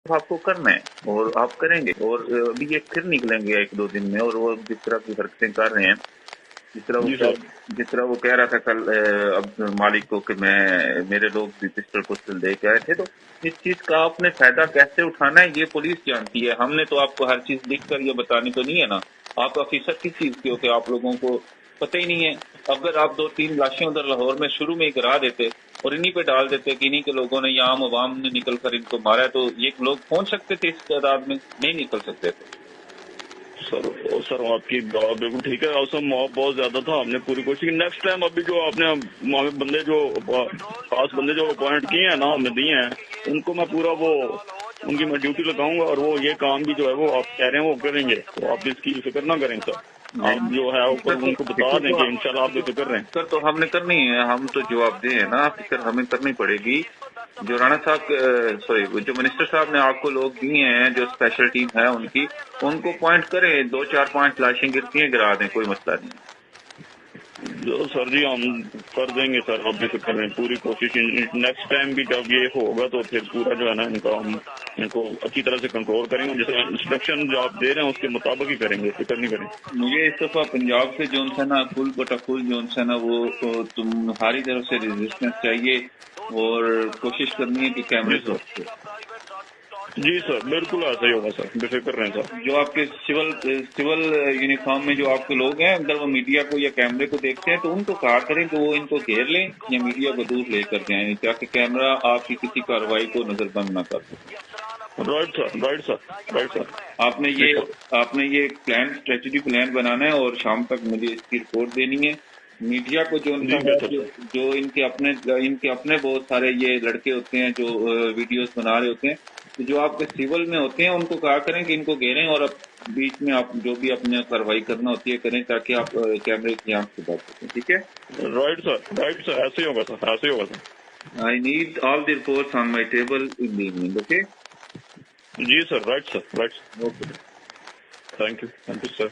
آپ کو کرنا ہے اور آپ کریں گے، اور ابھی یہ پھر نکلیں گے 1-2 دن میں، اور وہ جس طرح کی حرکتیں کر رہے ہیں، جی سر جس طرح وہ کہہ رہا تھا کل اب مالک کو کہ میرے لوگ بھی پسٹل دے کے آئے تھے، تو اس چیز کا آپ نے فائدہ کیسے اٹھانا ہے یہ پولیس جانتی ہے، ہم نے تو آپ کو ہر چیز لکھ کر یہ بتانی تو نہیں ہے نا، آپ آفیسر کس چیز کے ہو کہ آپ لوگوں کو پتہ ہی نہیں ہے۔ اگر آپ 2-3 لاشیں ادھر لاہور میں شروع میں ہی گرا دیتے اور انہی پہ ڈال دیتے کہ انہی کے لوگوں نے یا عام عوام نے نکل کر ان کو مارا ہے، تو یہ لوگ پہنچ سکتے تھے اس تعداد میں، نہیں نکل سکتے تھے۔ سر آپ کی بات بالکل ٹھیک ہے، اوسم موب بہت زیادہ تھا، ہم نے پوری کوشش کی۔ نیکسٹ ٹائم ابھی جو آپ نے بندے جو خاص بندے جو اپوائنٹ کیے ہیں نا، ہم نے دیے ہیں، ان کو میں پورا ان کی میں ڈیوٹی لگاؤں گا، اور وہ یہ کام بھی جو ہے وہ آپ کہہ رہے ہیں وہ کریں گے، تو آپ اس کی فکر نہ کریں سر، آپ جو ہے اوپر ان کو بتا دیں کہ انشاءاللہ آپ کی فکر رہیں۔ فکر تو ہم نے کرنی ہے، ہم تو جواب دیں ہیں نا، فکر ہمیں کرنی پڑے گی۔ جو رانا صاحب جو منسٹر صاحب نے آپ کو لوگ دیے ہیں، جو اسپیشل ٹیم ہے ان کو پوائنٹ کریں، 2-4-5 لاشیں گرتی ہیں گرا دیں، کوئی مسئلہ نہیں ہے۔ سر جی ہم کر دیں گے سر، آپ بھی فکر رہیں، پوری کوشش۔ نیکسٹ ٹائم بھی جب یہ ہوگا تو پھر پورا جو ہے نا ان کو اچھی طرح سے کنٹرول کریں گے، جیسے انسٹرکشن جو آپ دے رہے ہیں اس کے مطابق ہی کریں گے، فکر نہیں کریں۔ مجھے اس دفعہ پنجاب سے جو ہے نا فل بٹا فل جو ہے نا وہ تمہاری طرف سے ریزسٹنس چاہیے، اور کوشش کرنی ہے کہ جی کیمرے سر، جی سر بالکل ایسا ہی ہوگا سر، بے فکر رہیں سر۔ جو آپ کے سول یونیفارم میں جو آپ کے لوگ ہیں، اگر وہ میڈیا کو یا کیمرے کو دیکھتے ہیں تو ان کو کہا کریں کہ وہ ان کو گھیر لیں یا میڈیا کو دور لے کر جائیں، تاکہ کیمرہ آپ کی کسی کارروائی کو نظر بند نہ کر سکے۔ Right sir, right sir, right سر۔ آپ نے یہ اسٹریٹجی پلان بنانا ہے اور شام تک مجھے اس کی رپورٹ دینی ہے۔ میڈیا کو جو ان کا جی بے شک سر۔ جو ان کے اپنے بہت سارے یہ لڑکے ہوتے ہیں جو ویڈیوز بنا رہے ہوتے ہیں، تو جو آپ کے سول میں ہوتے ہیں ان کو کہا کریں کہ ان کو گھیریں، اور اب بیچ میں آپ جو بھی اپنے کارروائی کرنا ہوتی ہے کریں، تاکہ آپ کیمرے کی آنکھ سے بچ سکیں، ٹھیک ہے؟ رائٹ سر، رائٹ سر، ایسے ہی ہوگا سر، ایسے ہی ہوگا سر۔ I need all the reports on my table in the evening, okay? جی sir, right sir, right sir, Okay. Thank you sir.